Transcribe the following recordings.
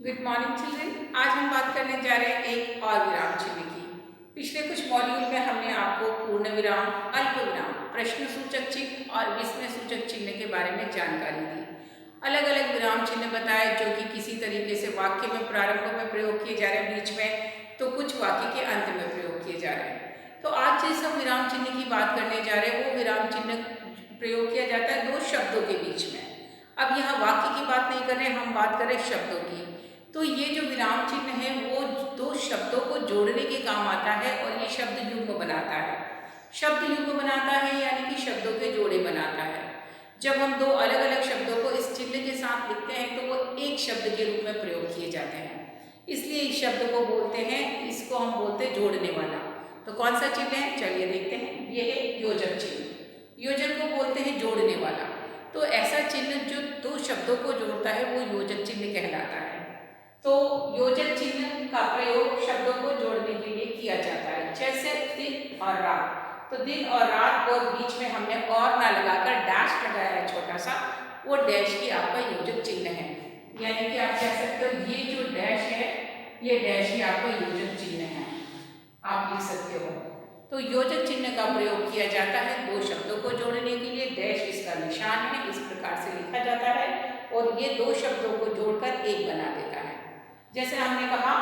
Good morning children. आज हम बात करने जा रहे हैं एक और विराम चिन्ह की। पिछले कुछ मॉड्यूल में हमने आपको पूर्ण विराम, अल्प विराम, प्रश्न सूचक चिन्ह और विस्मय सूचक चिन्ह के बारे में जानकारी दी। अलग अलग विराम चिन्ह बताए जो कि किसी तरीके से वाक्य में प्रारंभ में प्रयोग किए जा रहे हैं, बीच में, तो कुछ वाक्य के अंत में प्रयोग किए जा रहे हैं। तो आज जिस हम विराम चिन्ह की बात करने जा रहे हैं वो विराम चिन्ह प्रयोग किया जाता है दो शब्दों के बीच में। अब यहाँ वाक्य की बात नहीं कर रहे, हम बात कर रहे हैं शब्दों की। तो ये जो विराम चिन्ह है वो दो शब्दों को जोड़ने के काम आता है और ये शब्द युग्म बनाता है। शब्द युग्म बनाता है यानी कि शब्दों के जोड़े बनाता है। जब हम दो अलग अलग शब्दों को इस चिन्ह के साथ लिखते हैं तो वो एक शब्द के रूप में प्रयोग किए जाते हैं, इसलिए इस शब्द को बोलते हैं, इसको हम बोलते हैं जोड़ने वाला। तो कौन सा चिन्ह है, चलिए देखते हैं। ये है योजक चिन्ह। योजक को बोलते हैं जोड़ने वाला। तो ऐसा चिन्ह जो दो शब्दों को जोड़ता है वो योजक चिन्ह कहलाता है। तो योजक चिन्ह का प्रयोग शब्दों को जोड़ने के लिए किया जाता है, जैसे दिन और रात। तो दिन और रात और बीच में हमने और ना लगाकर डैश लगाया है छोटा सा, वो डैश ही आपका योजक चिन्ह है। यानी कि आप कह सकते हो ये जो डैश है ये डैश ही आपका योजक चिन्ह है, आप लिख सकते हो। तो योजक चिन्ह का प्रयोग किया जाता है दो शब्दों को जोड़ने के लिए। डैश इसका निशान है, इस प्रकार से लिखा जाता है और ये दो शब्दों को जोड़कर एक बना देता है। जैसे हमने कहा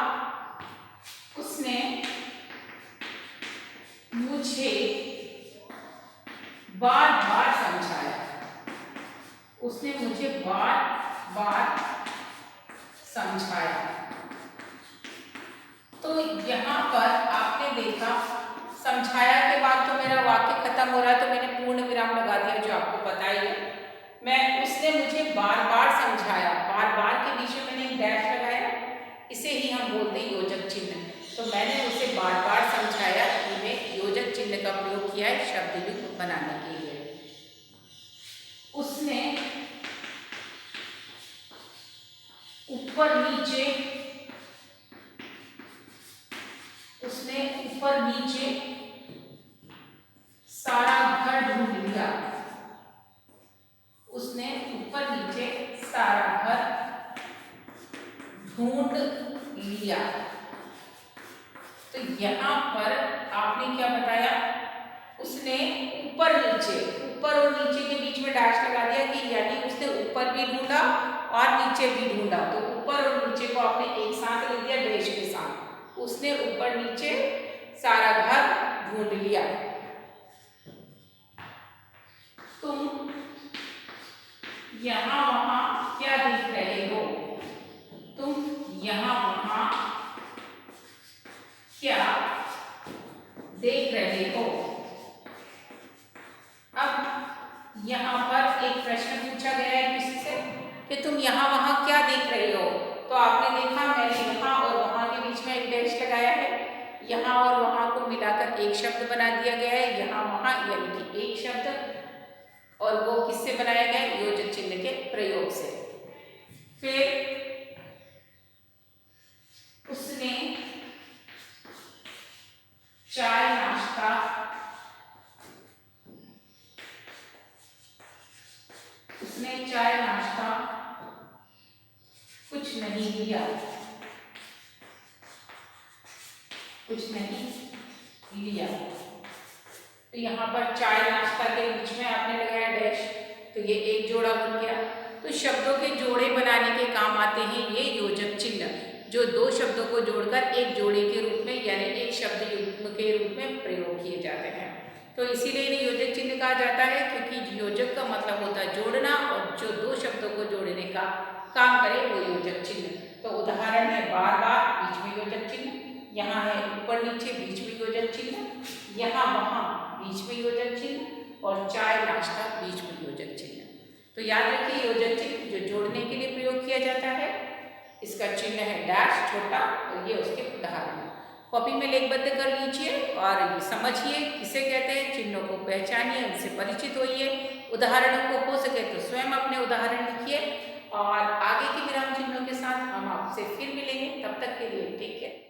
उसने मुझे बार बार समझाया। उसने मुझे बार बार समझाया। तो यहाँ पर आपने देखा समझाया के बाद तो मेरा वाक्य खत्म हो रहा है, तो मैंने पूर्ण विराम लगा दिया जो आपको पता ही है। मैं उसने मुझे बार बार समझाया, बार बार के बीच में मैंने एक डैश लगाया, इसे ही हम बोलते हैं योजक चिन्ह। तो मैंने उसे बार बार समझाया, इन्हें योजक चिन्ह का प्रयोग किया है शब्द युग्म बनाने के लिए। उसने ऊपर नीचे, उसने ऊपर नीचे सारा घर ढूंढ लिया। उसने ऊपर नीचे सारा घर ढूंढ लिया। तो यहाँ पर आपने क्या बताया, उसने ऊपर नीचे, ऊपर और नीचे के बीच में डैश लगा दिया कि यानी उसने ऊपर भी ढूंढा और नीचे भी ढूंढा। तो ऊपर और नीचे को आपने एक साथ लिख दिया डैश के साथ। उसने ऊपर नीचे सारा घर ढूंढ लिया। तुम यहाँ वहां क्या देख रहे हो, तुम यहाँ वहां क्या देख रहे हो। अब यहाँ पर एक प्रश्न पूछा गया है किसी से कि तुम यहाँ वहां क्या देख रहे हो। तो आपने देखा मैंने यहाँ और वहां के बीच में एक डैश लगाया है, यहाँ और वहां को मिलाकर एक शब्द बना दिया गया है, यहाँ वहां यानी कि एक शब्द, और वो किससे बनाया गया, योजक चिन्ह के प्रयोग से। फिर उसने चाय नाश्ता, उसने चाय नाश्ता कुछ नहीं लिया, कुछ नहीं लिया। तो यहाँ पर चाय नाश्ता के बीच में आपने लगाया डैश, तो ये एक जोड़ा बन गया। तो शब्दों के जोड़े बनाने के काम आते हैं ये योजक चिन्ह, जो दो शब्दों को जोड़कर एक जोड़े के रूप में यानी एक शब्द युग्म के रूप में प्रयोग किए जाते हैं। तो इसीलिए इन्हें योजक चिन्ह कहा जाता है, क्योंकि योजक का मतलब होता है जोड़ना, और जो दो शब्दों को जोड़ने का काम करे वो योजक चिन्ह। तो उदाहरण है बार बार, बीच में योजक चिन्ह, यहाँ है ऊपर नीचे, बीच में योजक चिन्ह, यहाँ वहाँ बीच में योजक चिन्ह, और चाय नाश्ता बीच में योजक चिन्ह। तो याद रखिए योजक चिन्ह जो जोड़ने के लिए प्रयोग किया जाता है, इसका चिन्ह है डैश छोटा, और ये उसके उदाहरण। कॉपी में लेखबद्ध कर लीजिए और समझिए किसे कहते हैं, चिन्हों को पहचानिए, उनसे परिचित होइए। उदाहरणों को हो सके तो स्वयं अपने उदाहरण लिखिए, और आगे के विराम चिन्हों के साथ हम आपसे फिर मिलेंगे। तब तक के लिए टेक केयर।